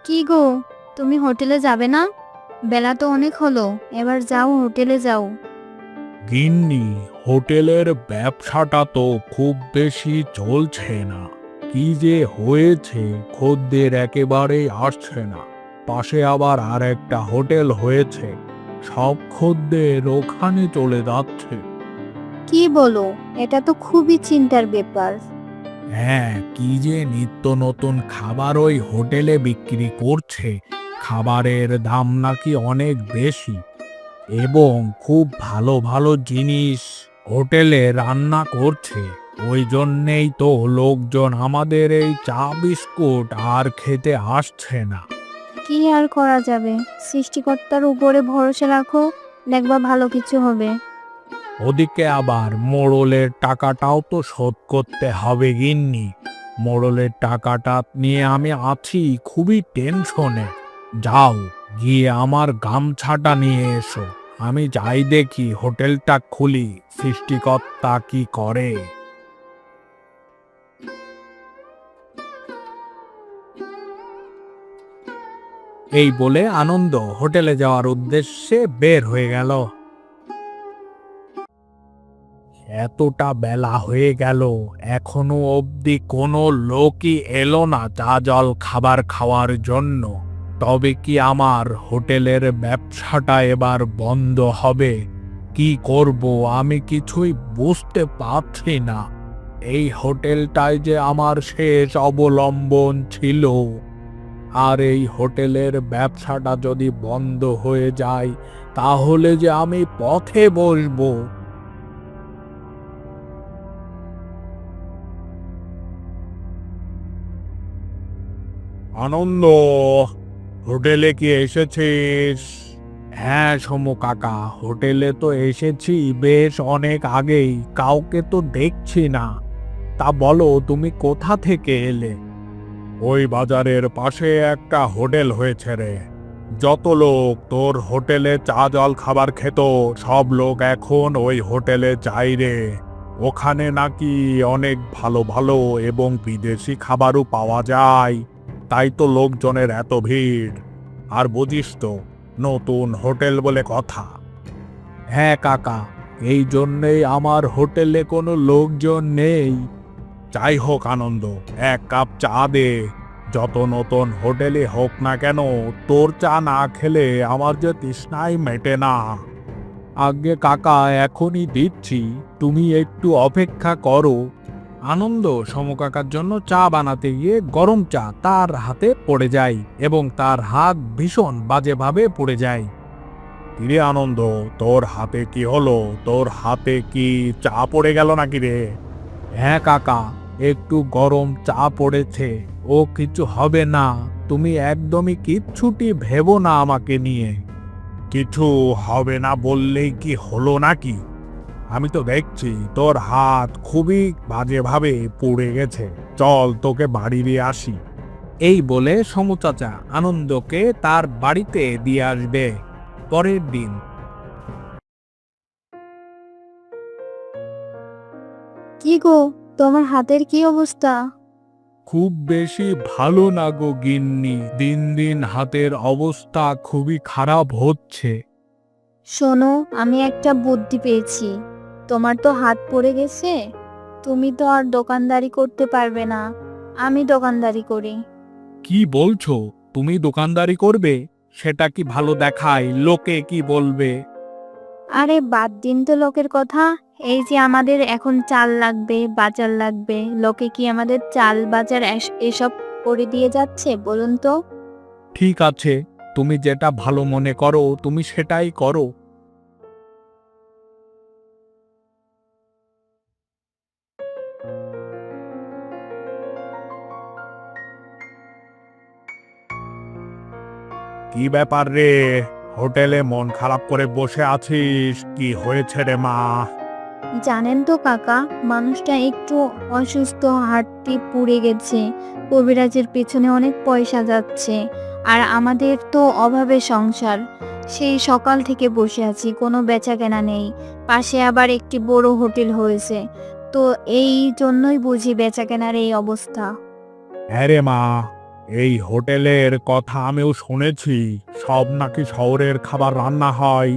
কি গো, তুমি হোটেলে যাবে না? বেলা তো অনেক হলো, এবার যাও, হোটেলে যাও। গিন্নি, হোটেলের ব্যবসাটা তো খুব বেশি চলছে না। কি যে হয়েছে, খদ্দের একেবারেই আসছে না। পাশে আবার আর একটা হোটেল হয়েছে, সব খদ্দের ওখানে চলে যাচ্ছে। কি বলো? এটা তো খুবই চিন্তার ব্যাপার। হ্যাঁ, কি যে নিত্য নতুন খাবার ওই হোটেলে বিক্রি করছে। খাবারের দাম নাকি অনেক বেশি, এবং খুব ভালো ভালো জিনিস হোটেলে রান্না করছে। ওই জন্যেই তো লোকজন আমাদের এই চা বিস্কুট আর খেতে আসছে না। কি আর করা যাবে, সৃষ্টিকর্তার উপরে ভরসা রাখো, দেখবা ভালো কিছু হবে। ওদিকে আবার মোড়লের টাকাটাও তো শোধ করতে হবে গিন্নি। মোড়লের টাকাটা নিয়ে আমি আছি খুবই টেনশনে। যাও, গিয়ে আমার গামছাটা নিয়ে এসো। আমি যাই দেখি হোটেলটা খুলি, সৃষ্টিকর্তা কি করে। এই বলে আনন্দ হোটেলে যাওয়ার উদ্দেশ্যে বের হয়ে গেল। এতটা বেলা হয়ে গেল, এখনো অবধি কোনো লোকই এলো না চা জল খাবার খাওয়ার জন্য। তবে কি আমার হোটেলের ব্যবসাটা এবার বন্ধ হবে? কি করব আমি কিছুই বুঝতে পারছি না। এই হোটেলটাই যে আমার শেষ অবলম্বন ছিল, আর এই হোটেলের ব্যবসাটা যদি বন্ধ হয়ে যায়, তাহলে যে আমি পথে বসবো। আনন্দ, হোটেলে কি এসেছিস? হ্যাঁ সমু কাকা, হোটেলে তো এসেছি বেশ অনেক আগেই, কাউকে তো দেখছি না। তা বলো, তুমি কোথা থেকে এলে? ওই বাজারের পাশে একটা হোটেল হয়েছে রে। যত লোক তোর হোটেলে চা জল খাবার খেত, সব লোক এখন ওই হোটেলে যায় রে। ওখানে নাকি অনেক ভালো ভালো এবং বিদেশি খাবারও পাওয়া যায়। তাই তো লোকজনের এত ভিড়। আর বুঝিস তো, নতুন হোটেল বলে কথা। হ্যাঁ কাকা, এই জন্যেই আমার হোটেলে কোনো লোকজন নেই। যাই হোক আনন্দ, এক কাপ চা দে। যত নতুন হোটেলে হোক না কেন, তোর চা না খেলে আমার যে তৃষ্ণাই মেটে না। আগে কাকা, এখনই দিচ্ছি, তুমি একটু অপেক্ষা করো। আনন্দ সমকাকার জন্য চা বানাতে গিয়ে গরম চা তার হাতে পড়ে যায় এবং তার হাত ভীষণ বাজেভাবে পড়ে যায়। কিরে আনন্দ, তোর হাতে কি হলো? তোর হাতে কি চা পড়ে গেল নাকি রে? হ্যাঁ কাকা, একটু গরম চা পড়েছে। ও কিছু হবে না, তুমি একদমই কিচ্ছুটি ভেবো না আমাকে নিয়ে। কিছু হবে না বললেই কি হলো নাকি? আমি তো দেখছি তোর হাত খুবই বাজেভাবে পুড়ে গেছে। চল তোকে বাড়ি দিয়ে আসি। এই বলে সমু চাচা আনন্দকে তার বাড়িতে দিয়ে আসবে। পরের দিন। কি গো, তোমার হাতের কি অবস্থা? খুব বেশি ভালো না গো গিন্নি, দিন দিন হাতের অবস্থা খুবই খারাপ হচ্ছে। শোনো, আমি একটা বুদ্ধি পেয়েছি। তোমার তো হাত পড়ে গেছে, তুমি তো আর দোকানদারি করতে পারবে না, আমি দোকানদারি করি। কি বলছো? তুমি দোকানদারি করবে? সেটা কি ভালো দেখায়? লোকে কি বলবে? আরে বাদ দিন তো লোকের কথা। এই যে আমাদের এখন চাল লাগবে, বাজার লাগবে, লোকে কি আমাদের চাল বাজার এসব করে দিয়ে যাচ্ছে বলুন তো? ঠিক আছে, তুমি যেটা ভালো মনে করো তুমি সেটাই করো। কি ব্যাপার রে? হোটেলে মন খারাপ করে বসে আছিস, কি হয়েছে রে মা? জানেন তো কাকা, মানুষটা একটু অসুস্থ, হাড়টি পুড়ে গেছে, কবিরাজের পেছনে অনেক পয়সা যাচ্ছে, আর আমাদের তো অভাবে সংসার। সেই সকাল থেকে বসে আছি, কোনো বেচা কেনা নেই। পাশে আবার একটি বড় হোটেল হয়েছে, তো এই জন্যই বুঝি বেচা কেনার এই অবস্থা। হ্যাঁ রে মা, এই হোটেলের কথা আমিও শুনেছি, সব নাকি শহরের খাবার রান্না হয়,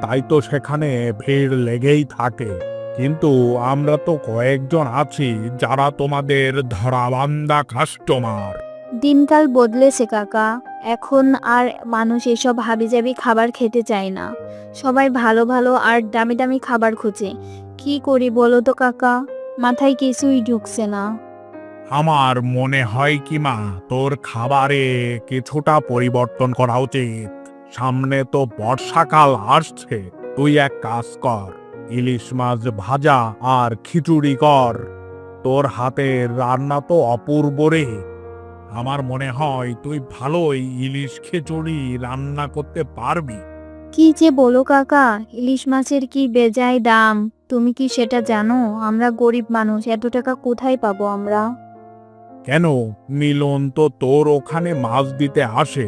তাই তো সেখানে ভিড় লেগেই থাকে। কিন্তু আমরা তো কয়েকজন আছি যারা তোমাদের ধরাবান্ধা কাস্টমার। দিনকাল বদলেছে কাকা। এখন আর মানুষ এসব হাবিজাবি খাবার খেতে চায় না। সবাই ভালো ভালো আর দামি দামি খাবার খোঁজে। কি করি বলো তো কাকা, মাথায় কিছুই ঢুকছে না। আমার মনে হয় কি মা, তোর খাবারে কিছুটা পরিবর্তন করা উচিত। সামনে তো বর্ষাকাল আসছে, তুই এক কাজ কর, ইলিশ মাছ ভাজা আর খিচুড়ি কর। তোর হাতের রান্না তো অপূর্ব রে। আমার মনে হয় তুই ভালোই ইলিশ খিচুড়ি রান্না করতে পারবি। কি যে বলো কাকা, ইলিশ মাছের কি বেজায় দাম। তুমি কি সেটা জানো? আমরা গরিব মানুষ, এত টাকা কোথায় পাবো আমরা? কেন, মিলন তো তোর ওখানে মাছ দিতে আসে।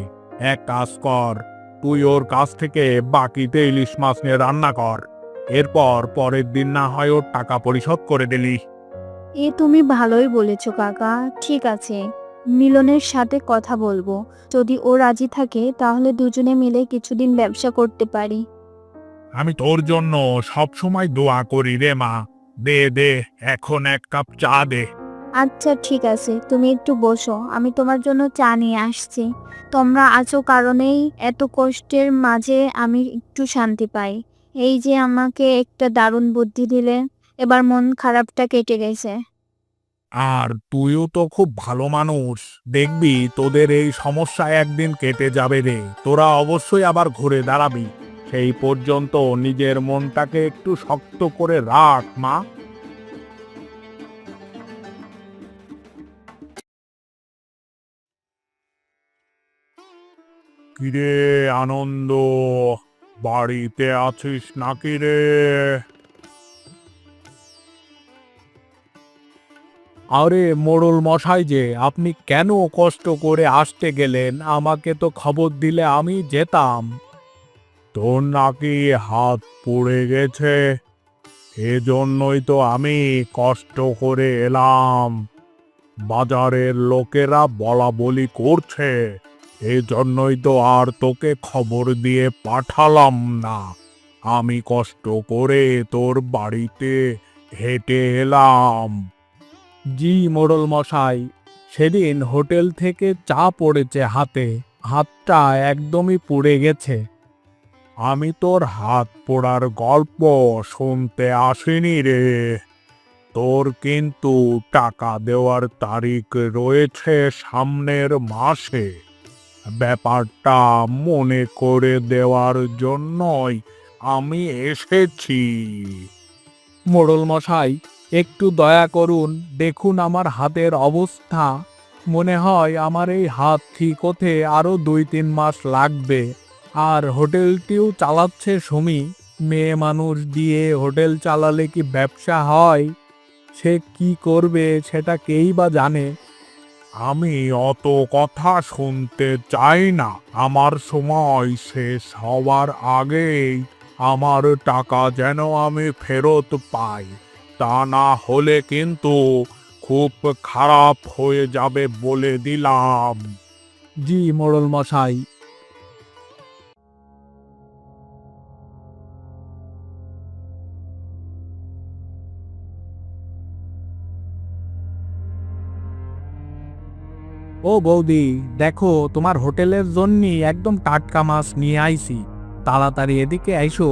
এক কাজ কর, তুই ওর কাছ থেকে বাকিতে ইলিশ মাছ নিয়ে রান্না কর। এরপর পরের দিন না হয় ওর টাকা পরিশোধ করে দিলি। এ তুমি ভালোই বলেছো কাকা। ঠিক আছে, মিলনের সাথে কথা বলবো। যদি ও রাজি থাকে তাহলে দুজনে মিলে কিছুদিন ব্যবসা করতে পারি। আমি তোর জন্য সব সময় দোয়া করি রে মা। দে দে, এখন এক কাপ চা দে। আচ্ছা ঠিক আছে, তুমি একটু বসো, আমি তোমার জন্য চা নিয়ে আসছি। তোমরা আছো কারণেই এত কষ্টের মাঝে আমি একটু শান্তি পাই। এই যে আমাকে একটা দারুণ বুদ্ধি দিলে, এবার মন খারাপটা কেটে গেছে। আর তুইও তো খুব ভালো মানুষ, দেখবি তোদের এই সমস্যা একদিন কেটে যাবে রে। তোরা অবশ্যই আবার ঘুরে দাঁড়াবি। সেই পর্যন্ত নিজের মনটাকে একটু শক্ত করে রাখ মা। কিরে আনন্দ, বাড়িতে আছিস নাকি রে? আরে মোড়ল মশাই, যে আপনি কেন কষ্ট করে আসতে গেলেন? আমাকে তো খবর দিলে আমি যেতাম। তোর নাকি হাত পুড়ে গেছে, এজন্যই তো আমি কষ্ট করে এলাম। বাজারের লোকেরা বলা বলি করছে, এজন্যই তো আর তোকে খবর দিয়ে পাঠালাম না। আমি কষ্ট করে তোর বাড়িতে হেঁটে এলাম। জি মোড়ল মশাই, সেদিন হোটেল থেকে চা পড়েছে হাতে, হাতটা একদমই পুড়ে গেছে। আমি তোর হাত পোড়ার গল্প শুনতে আসিনি রে। তোর কিন্তু টাকা দেওয়ার তারিখ রয়েছে সামনের মাসে। ব্যাপারটা মনে করে দেওয়ার জন্যই আমি এসেছি। মোড়ল মশাই, একটু দয়া করুন, দেখুন আমার হাতের অবস্থা। মনে হয় আমার এই হাত ঠিক হতে আরো 2-3 মাস লাগবে। আর হোটেলটিও চালাচ্ছে সুমি। মেয়ে মানুষ দিয়ে হোটেল চালালে কি ব্যবসা হয়? সে কি করবে সেটা কেই বা জানে। আমি অত কথা শুনতে চাই না। আমার সময় শেষ হওয়ার আগেই আমার টাকা যেন আমি ফেরত পাই, তা না হলে কিন্তু খুব খারাপ হয়ে যাবে বলে দিলাম। জি মোড়ল মশাই। ও বৌদি, দেখো তোমার হোটেলের জন্য একদম টাটকা মাছ নিয়ে আইছি। তাড়াতাড়ি এদিকে আইসো,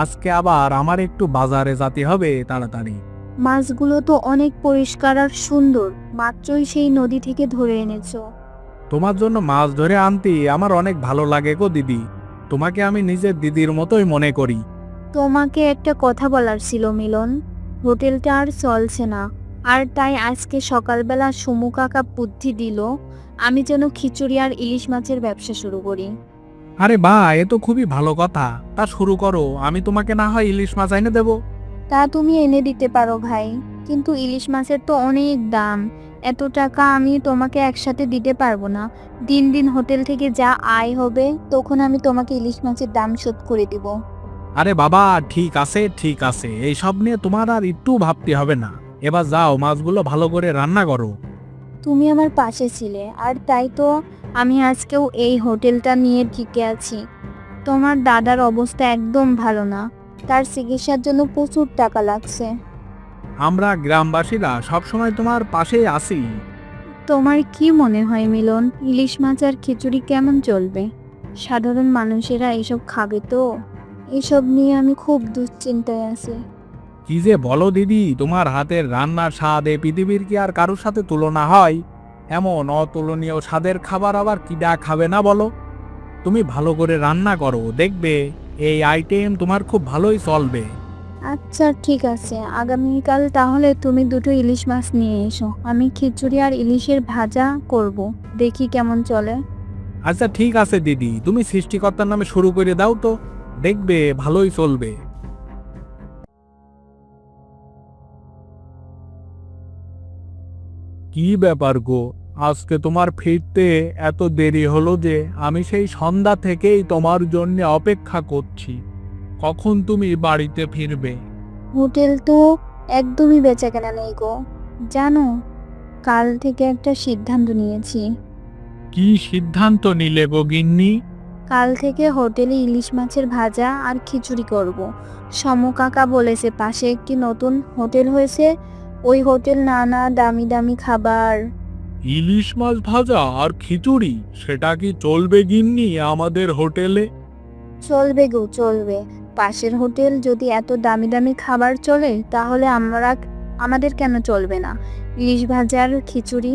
আজকে আবার আমার একটু বাজারে যেতে হবে তাড়াতাড়ি। মাছগুলো তো অনেক পরিষ্কার আর সুন্দর, মাত্রই সেই নদী থেকে ধরে এনেছো। তোমার জন্য মাছ ধরে আনতে আমার অনেক ভালো লাগে গো দিদি। তোমাকে আমি নিজের দিদির মতোই মনে করি। তোমাকে একটা কথা বলার ছিল মিলন। হোটেলটা আর চলছে না, আর তাই আজকে সকালবেলা সমু কাকা বুদ্ধি দিল আমি যেন খিচুড়ি আর ইলিশ মাছের ব্যবসা শুরু করি। আরে বা, এ তো খুবই ভালো কথা। তা শুরু করো, আমি তোমাকে না হয় ইলিশ মাছ এনে দেবো। তা তুমি এনে দিতে পারো ভাই, কিন্তু ইলিশ মাছের তো অনেক দাম। এত টাকা আমি তোমাকে একসাথে দিতে পারবো না। দিন দিন হোটেল থেকে যা আয় হবে তখন আমি তোমাকে ইলিশ মাছের দাম শোধ করে দিব। আরে বাবা, ঠিক আছে ঠিক আছে, এইসব নিয়ে তোমার আর একটু ভাবতে হবে না। এবার যাও, মাছগুলো ভালো করে রান্না করো। তুমি আমার পাশে ছিলে, আর তাই তো আমি আজকেও এই হোটেলটা নিয়ে টিকে আছি। তোমার দাদার অবস্থা একদম ভালো না, তার চিকিৎসার জন্য প্রচুর টাকা লাগছে। আমরা গ্রামবাসীরা সবসময় তোমার পাশেই আছি। তোমার কি মনে হয় মিলন, ইলিশ মাছ আর খিচুড়ি কেমন চলবে? সাধারণ মানুষেরা এসব খাবে তো? এসব নিয়ে আমি খুব দুশ্চিন্তায় আছি। কি যে বলো দিদি, তোমার হাতের রান্নার স্বাদ এই পৃথিবীর কি আর কারোর সাথে তুলনা হয়? এমন অতুলনীয় স্বাদের খাবার আবার কিডা খাবে না বলো? তুমি ভালো করে রান্না করো, দেখবে এই আইটেম তোমার খুব ভালোই চলবে। আচ্ছা ঠিক আছে, আগামীকাল তাহলে তুমি দুটো ইলিশ মাছ নিয়ে এসো, আমি খিচুড়ি আর ইলিশের ভাজা করব, দেখি কেমন চলে। আচ্ছা ঠিক আছে দিদি, তুমি সৃষ্টিকর্তার নামে শুরু করে দাও তো, দেখবে ভালোই চলবে। কি ব্যাপার গো, আজকে তোমার ফিরতে এত দেরি হলো যে? আমি সেই সন্ধ্যা থেকেই তোমার জন্য অপেক্ষা করছি, কখন তুমি বাড়িতে ফিরবে। হোটেল তো একদমই বেচাকেনা নেই গো, জানো, কাল থেকে একটা সিদ্ধান্ত নিয়েছি। কি সিদ্ধান্ত নিলে গো গিন্নি? কাল থেকে হোটেলে ইলিশ মাছের ভাজা আর খিচুড়ি করব। সমু কাকা বলেছে পাশে একটি নতুন হোটেল হয়েছে, ওই হোটেল নানা দামি দামি খাবার। ইলিশ মাছ ভাজা আর খিচুড়ি, সেটা কি চলবে গিন্নি আমাদের হোটেলে? চলবে গো চলবে, পাশের হোটেল যদি এত দামি দামি খাবার চলে তাহলে আমাদের কেন চলবে না? ইলিশ ভাজা আর খিচুড়ি।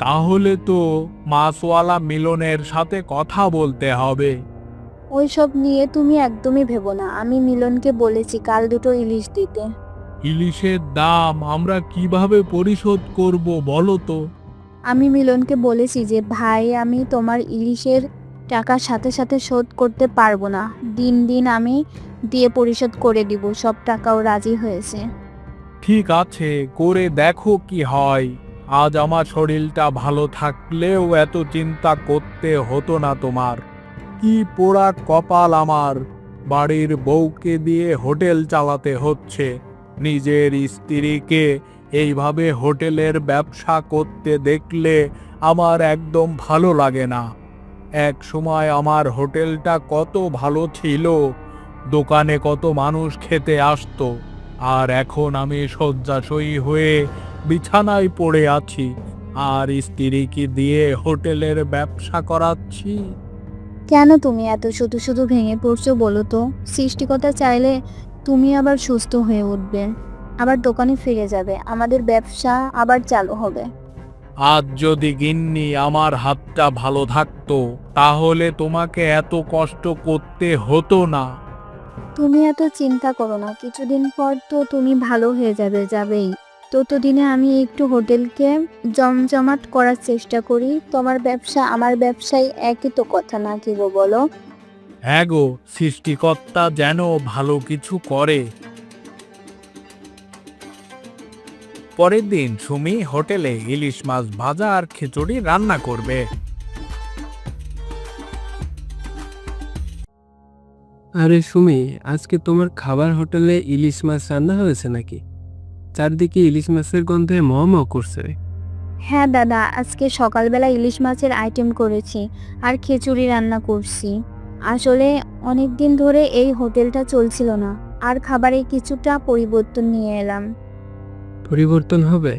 তাহলে তো মাছওয়ালা মিলনের সাথে কথা বলতে হবে। ওইসব নিয়ে তুমি একদমই ভেবো না, আমি মিলনকে বলেছি কাল দুটো ইলিশ দিতে। ইলিশের দাম আমরা কিভাবে পরিশোধ করব বলো তো? আমি মিলনকে বলেছি যে ভাই, আমি তোমার ইলিশের টাকা সাথে সাথে শোধ করতে পারবো না, দিন দিন আমি দিয়ে পরিশোধ করে দিব, সব টাকাও রাজি হয়েছে। ঠিক আছে, করে দেখো কি হয়। আজ আমার শরীরটা ভালো থাকলেও এত চিন্তা করতে হতো না তোমার। কি পোড়া কপাল আমার, বাড়ির বউকে দিয়ে হোটেল চালাতে হচ্ছে। নিজের স্ত্রীকে এইভাবে হোটেলের ব্যবসা করতে দেখলে আমার একদম ভালো লাগে না। এক সময় আমার হোটেলটা কত ভালো ছিল, দোকানে কত মানুষ খেতে আসতো, আর এখন আমি শয্যাশয়ী হয়ে বিছানায় পড়ে আছি, আর স্ত্রীকে দিয়ে হোটেলের ব্যবসা করাচ্ছি। কেন তুমি এত শুধু শুধু ভেঙে পড়ছো বলো তো? সৃষ্টিকর্তা চাইলে তুমি আবার সুস্থ হয়ে উঠবে, আবার দোকানে ফিরে যাবে, আমাদের ব্যবসা আবার চালু হবে। আজ যদি গিন্নি আমার হাতটা ভালো থাকতো, তাহলে তোমাকে এত কষ্ট করতে হতো না। তুমি এত চিন্তা করো না, কিছুদিন পর তো তুমি ভালো হয়ে যাবেই। ততদিনে আমি একটু হোটেলকে জমজমাট করার চেষ্টা করি, তোমার ব্যবসা আমার ব্যবসায় একই তো কথা, না কি গো বলো? হ্যাঁ গো, সৃষ্টিকর্তা যেন ভালো কিছু করে। পরের দিন সুমি হোটেলে ইলিশ মাছ ভাজা আর খিচুড়ি রান্না করবে। আরে সুমি, আজকে তোমার খাবার হোটেলে ইলিশ মাছ রান্না হয়েছে নাকি? চারদিকে ইলিশ মাছের গন্ধে ম ম করছে। হ্যাঁ দাদা, আজকে সকালবেলা ইলিশ মাছের আইটেম করেছি আর খিচুড়ি রান্না করছি। আসলে অনেক দিন ধরে এই হোটেলটা চলছিল না, আর খাবারে কিছুটা পরিবর্তন নিয়ে এলাম। পরিবর্তন হবে,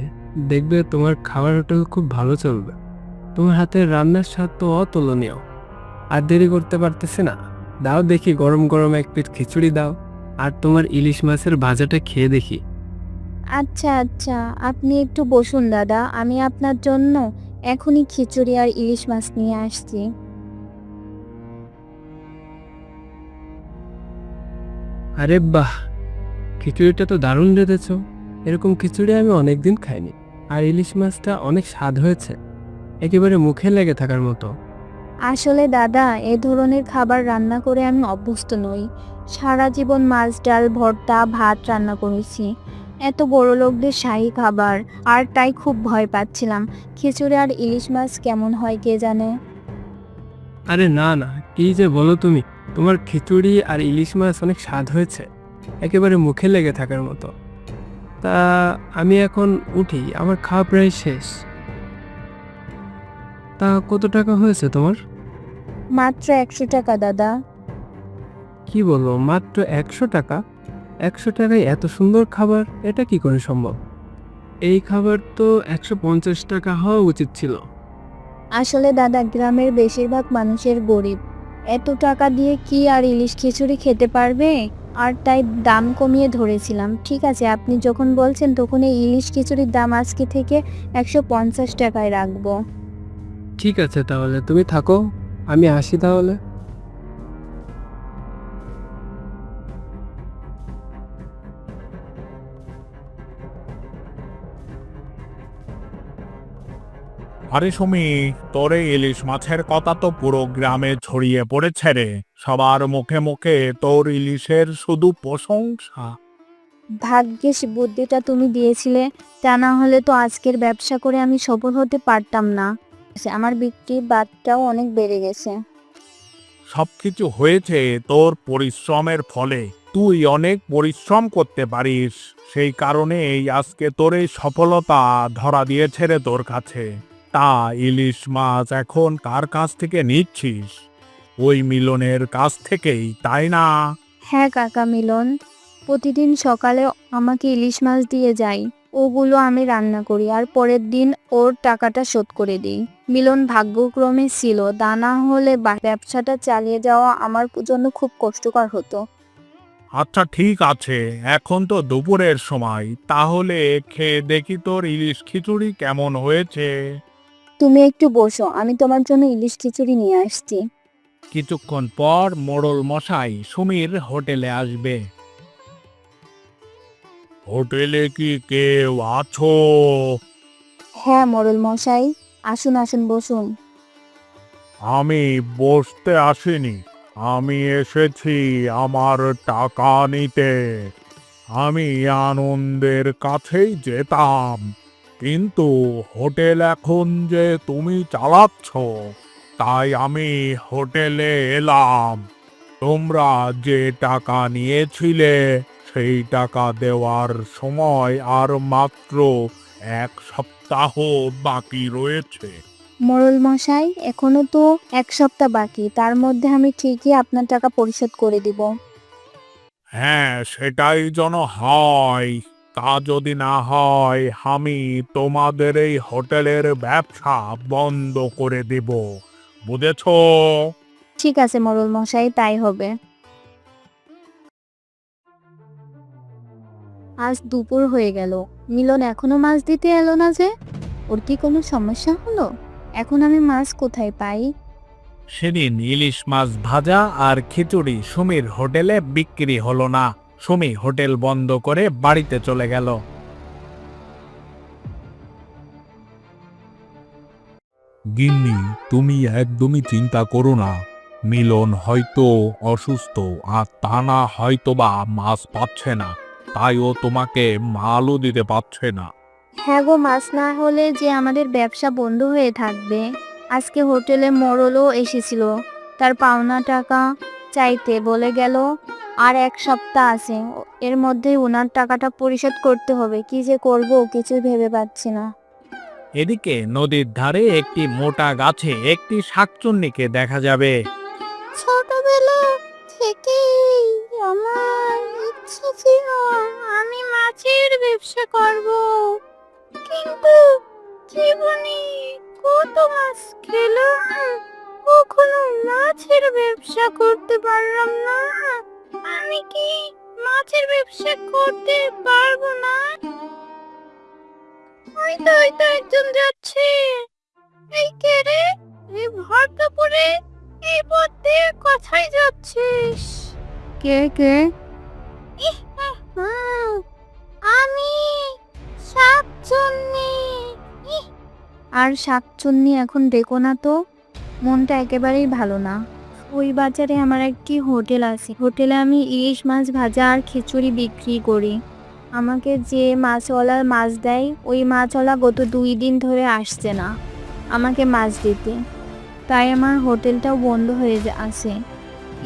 দেখবে তোমার খাবার হোটেল খুব ভালো চলবে। তোমার হাতের রান্নার স্বাদ তো অতুলনীয়। আর দেরি করতে পারতেছে না, দাও দেখি গরম গরম এক প্লেট খিচুড়ি দাও, আর তোমার ইলিশ মাছের ভাজাটা খেয়ে দেখি। আচ্ছা আচ্ছা, আপনি একটু বসুন দাদা, আমি আপনার জন্য এখনই খিচুড়ি আর ইলিশ মাছ নিয়ে আসছি। আরে বাহ, খিচুড়িটা তো দারুণ রেঁধেছ। এরকম খিচুড়ি আমি অনেকদিন খাইনি। আর ইলিশ মাছটা অনেক স্বাদ হয়েছে, একেবারে মুখে লেগে থাকার মতো। আসলে দাদা, এ ধরনের খাবার রান্না করে আমি অভ্যস্ত নই। সারা জীবন মাছ ডাল ভর্তা ভাত রান্না করেছি, এত বড় লোকদের শাহী খাবার, আর তাই খুব ভয় পাচ্ছিলাম খিচুড়ি আর ইলিশ মাছ কেমন হয় কে জানে। আরে না না, কি যে বলো তুমি! তোমার খিচুড়ি আর ইলিশ মাছ অনেক স্বাদ হয়েছে, একেবারে মুখে লেগে থাকার মতো। তা আমি এখন উঠি, আমার খাওয়া প্রায় শেষ। তা কত টাকা হয়েছে তোমার? মাত্র 100 টাকা দাদা। কি বলো, মাত্র 100 টাকা? 100 টাকায় এত সুন্দর খাবার, এটা কি করে সম্ভব? এই খাবার তো 150 টাকা হওয়া উচিত ছিল। আসলে দাদা, গ্রামের বেশিরভাগ মানুষের গরিব, এত টাকা দিয়ে কি আর ইলিশ খিচুড়ি খেতে পারবে? আর তাই দাম কমিয়ে ধরেছিলাম। ঠিক আছে, আপনি যখন বলছেন তখন এই ইলিশ খিচুড়ির দাম আজকে থেকে 150 টাকায় রাখবো। ঠিক আছে, তাহলে তুমি থাকো, আমি আসি তাহলে। আরে সুমি, তোর এই ইলিশ মাছের কথা তো পুরো গ্রামে ছড়িয়ে পড়েছে রে। সবার মুখে মুখে তোর ইলিশের শুধু প্রশংসা। ভাগ্যিস বুদ্ধিটা তুমি দিয়েছিলে, তা না হলে তো আজকের ব্যবসা করে আমি সফল হতে পারতাম না। আমার বিক্রির বাটটাও অনেক বেড়ে গেছে। সবকিছু হয়েছে তোর পরিশ্রমের ফলে। তুই অনেক পরিশ্রম করতে পারিস, সেই কারণেই আজকে তোর এই সফলতা ধরা দিয়েছে রে তোর কাছে। তা ইলিশ মাছ এখন কার কাছ থেকে নিচ্ছিস? ওই মিলনের কাছ থেকেই, তাই না? হ্যাঁ কাকা, মিলন প্রতিদিন সকালে আমাকে ইলিশ মাছ দিয়ে যায়। ওগুলো আমি রান্না করি আর পরের দিন ওর টাকাটা শোধ করে দিই। মিলন ভাগ্যক্রমে ছিল, তা না হলে ব্যবসাটা চালিয়ে যাওয়া আমার জন্য খুব কষ্টকর হতো। আচ্ছা ঠিক আছে, এখন তো দুপুরের সময়, তাহলে খেয়ে দেখি তোর ইলিশ খিচুড়ি কেমন হয়েছে। তুমি একটু বসো, আমি তোমার জন্য ইলিশ খিচুড়ি নিয়ে আসছি। কিছুক্ষণ পর মোড়ল মশাই সুমির হোটেলে আসবে। হোটেলে কি কেউ আছো? হ্যাঁ মোড়ল মশাই, আসুন আসুন, বসুন। আমি বসতে আসিনি, আমি এসেছি আমার টাকা নিতে। আমি আনন্দের কাছেই যেতাম, কিন্তু হোটেল এখন যে তুমি চালাচ্ছ, তাই আমি হোটেলে এলাম। তোমরা যে টাকা নিয়েছিলে সেই টাকা দেওয়ার সময় আর মাত্র 1 সপ্তাহ বাকি রয়েছে। মোড়ল মশাই, এখনো তো 1 সপ্তাহ বাকি, তার মধ্যে আমি ঠিকই আপনার টাকা পরিশোধ করে দিব। হ্যাঁ, সেটাই যেন হয়। তা যদি না হয়, আমি তোমাদের এই হোটেলের ব্যবসা বন্ধ করে দেব, বুঝেছো? ঠিক আছে মোড়ল মশাই, তাই হবে। আজ দুপুর হয়ে গেল, মিলন এখনো মাছ দিতে এলো না যে? ওর কি কোনো সমস্যা হলো? এখন আমি মাছ কোথায় পাই? সেদিন ইলিশ মাছ ভাজা আর খিচুড়ি সুমির হোটেলে বিক্রি হলো না। সুমি হোটেল বন্ধ করে বাড়িতে চলে গেল। গিন্নি, তুমি একদমই চিন্তা করো না। মিলন হয়তো অসুস্থ, আর তা না হয়তো বা মাছ পাচ্ছে না, তাই ও তোমাকে মালও দিতে পারছে না। হ্যাঁ গো, মাছ না হলে যে আমাদের ব্যবসা বন্ধ হয়ে থাকবে। আজকে হোটেলে মোড়লও এসেছিল, তার পাওনা টাকা চাইতে বলে গেল। আর 1 সপ্তাহ আছে, এর মধ্যে ওনার টাকাটা পরিশোধ করতে হবে। কি যে করব কিছুই ভেবে পাচ্ছি না। এদিকে নদীর ধারে একটি মোটা গাছে একটি শাকচুন্নিকে দেখা যাবে। ছোটবেলা থেকেই আমার ইচ্ছে ছিল আমি মাছের ব্যবসা করব, কিন্তু জীবনে কত মাছ খেলাম, কখনো মাছের ব্যবসা করতে পারলাম না। আমি কি মাছের ব্যবসা করতে পারবো না? ওই তো একজন যাচ্ছে। এই কে রে? এই ভর দুপুরে এই পথ দিয়ে কোথায় যাচ্ছিস? কে? আমি শাকচুন্নি। আর শাকচুন্নি এখন ডেকো না তো, মনটা একেবারেই ভালো না। ওই বাজারে আমার একটি হোটেল আছে, হোটেলে আমি ইলিশ মাছ ভাজা আর খিচুড়ি বিক্রি করি। আমাকে যে মাছওয়ালা মাছ দেয়, ওই মাছওয়ালা গত 2 দিন ধরে আসছে না আমাকে মাছ দিতে, তাই আমার হোটেলটাও বন্ধ হয়ে আছে।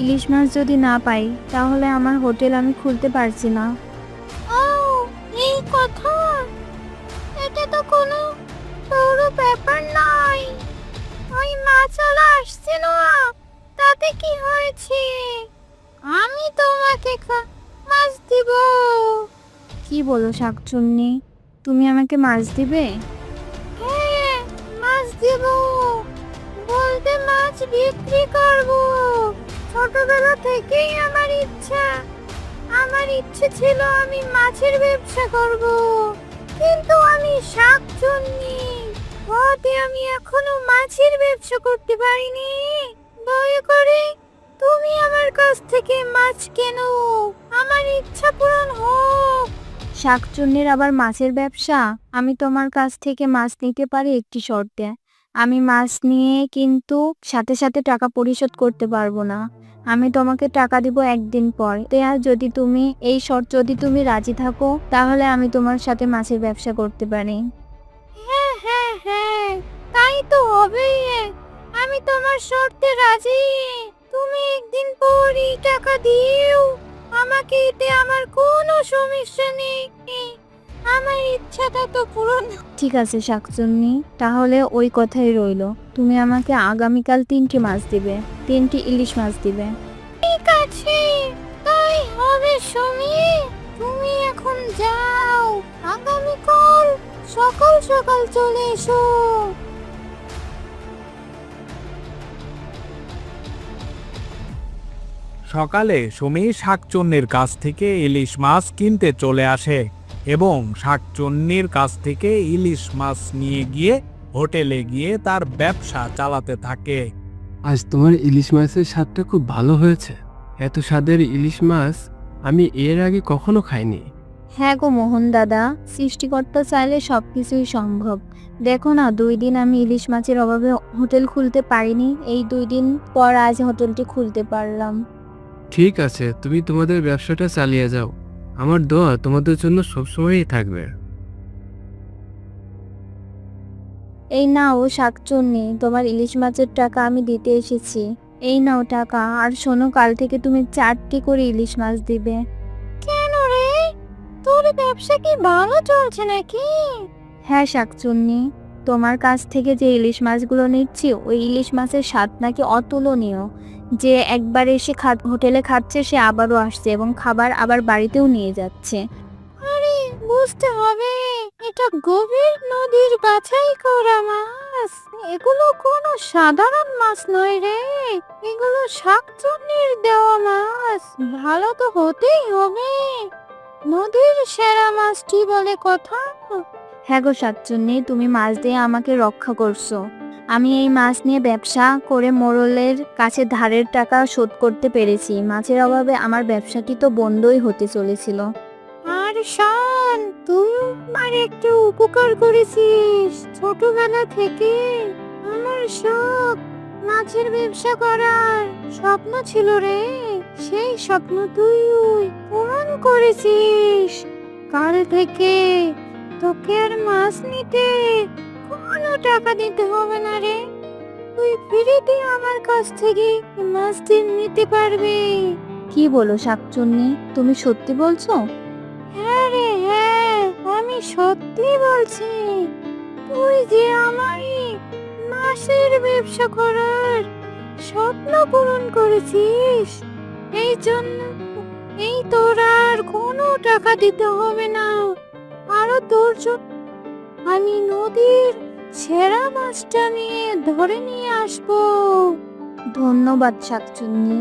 ইলিশ মাছ যদি না পাই তাহলে আমার হোটেল আমি খুলতে পারছি না। ও, এই কথা! এটা তো কোনো বড় ব্যাপার নয়। মাছওয়ালা আসছিল, তাতে কি হয়েছে? আমি তোমাকে মাছ দিব। কি বলো শাকচুন্নি, তুমি আমাকে মাছ দিবে? হ্যাঁ, মাছ দেব, বলতে মাছ বিক্রি করব। ছোটবেলা থেকেই আমার ইচ্ছে ছিল আমি মাছের ব্যবসা করব, কিন্তু আমি শাকচুন্নি হতে আমি এখনো মাছের ব্যবসা করতে পারিনি। দয়া করে তুমি আমার কাছ থেকে মাছ কেনো, আমার ইচ্ছা পূরণ হোক। শাকচুন্নির আবার মাছের ব্যবসা? আমি তোমার কাছ থেকে মাছ নিতে পারি একটি শর্তে। আমি মাছ নিয়ে কিন্তু সাথে সাথে টাকা পরিশোধ করতে পারবো না। আমি তোমাকে টাকা দিব একদিন পর। আর যদি তুমি রাজি থাকো, তাহলে আমি তোমার সাথে মাছের ব্যবসা করতে পারি। হ্যাঁ হ্যাঁ হ্যাঁ, তাই তো হবেই। আমি তোমার শর্তে রাজি। তুমি একদিন পরই টাকা দিও আমাকে, এতে আমার কোনো সমস্যা নেই। আমার ইচ্ছাটা তো পূরণ। ঠিক আছে শাকচুন্নি, তাহলে ওই কথাই রইলো। তুমি আমাকে আগামীকাল 3টি মাছ দিবে, 3টি ইলিশ মাছ দিবে। ঠিক আছে, তাই হবে সুমি। তুমি এখন যাও, আগামীকাল সকাল সকাল চলে এসো। সকালে সুমি শাকচুন্নির কাছ থেকে ইলিশ মাছ কিনতে চলে আসে এবং শাকচুন্নির কাছ থেকে ইলিশ মাছ নিয়ে গিয়ে হোটেলে গিয়ে তার ব্যবসা চালাতে থাকে। আজ তোমার ইলিশ মাছের স্বাদটা খুব ভালো হয়েছে। এত স্বাদের ইলিশ মাছ আমি এর আগে কখনো খাইনি। হ্যাঁ গো মোহন দাদা, সৃষ্টিকর্তা চাইলে সবকিছুই সম্ভব। দেখো না, 2 দিন আমি ইলিশ মাছের অভাবে হোটেল খুলতে পারিনি, এই 2 দিন পর আজ হোটেলটি খুলতে পারলাম। ঠিক আছে, তুমি তোমাদের ব্যবসাটা চালিয়ে যাও। আমার দোয়া তোমাদের জন্য সবসময়ই থাকবে। এই নাও শাকচুন্নি, তোমার ইলিশ মাছের টাকা আমি দিতে এসেছি। এই নাও টাকা, আর শোনো, কাল থেকে তুমি 4টি করে ইলিশ মাছ দিবে। কেন রে, তোর ব্যবসা কি ভালো চলছে নাকি? হ্যাঁ শাকচুন্নি, তোমার কাছ থেকে যে ইলিশ মাছগুলো নিচ্ছি, ওই ইলিশ মাছের স্বাদ নাকি অতুলনীয়। যে একবার এসে হোটেলে খাচ্ছে, সে আবারও আসছে এবং খাবার আবার বাড়িতেও নিয়ে যাচ্ছে। আরে বুঝতে হবে, এটা গভীর নদীর বাছাই করা মাছ। এগুলো কোনো সাধারণ মাছ নয় রে, এগুলো শাকচুন্নির দেওয়া মাছ। ভালো তো হতেই হবে, নদীর সেরা মাছটি বলে কথা। হ্যাঁ গো শাকচুন্নি, তুমি মাছ দিয়ে আমাকে রক্ষা করছো। আমি এই মাছ নিয়ে ব্যবসা করে মোড়লের কাছে ধারের টাকা শোধ করতে পেরেছি। মাছের অভাবে আমার ব্যবসাটি তো বন্ধই হতে চলেছিল। আর শোন, তুই আমার একটু উপকার করেছিস। ছোটবেলা থেকে আমার শখ মাছের ব্যবসা করার স্বপ্ন ছিল রে, সেই স্বপ্ন তুই পূরণ করেছিস। কাল থেকে তোকে আর মাছ নিতে কোনো টাকা দিতে হবে না রে, তুই ফ্রিতে আমার কাছ থেকে মাছটি নিতে পারবি। কি বলো শাকচুন্নি, তুমি সত্যি বলছো? হ্যাঁ রে হ্যাঁ, আমি সত্যি বলছি। তুই যে আমার মাছের ব্যবসা করার স্বপ্ন পূরণ করেছিস, এই জন্য তোর আর কোনো টাকা দিতে হবে না। আরো তোর জন্য আমি নদীর সেরা মাছটা ধরে নিয়ে আসবো। ধন্যবাদ শাকচুন্নি।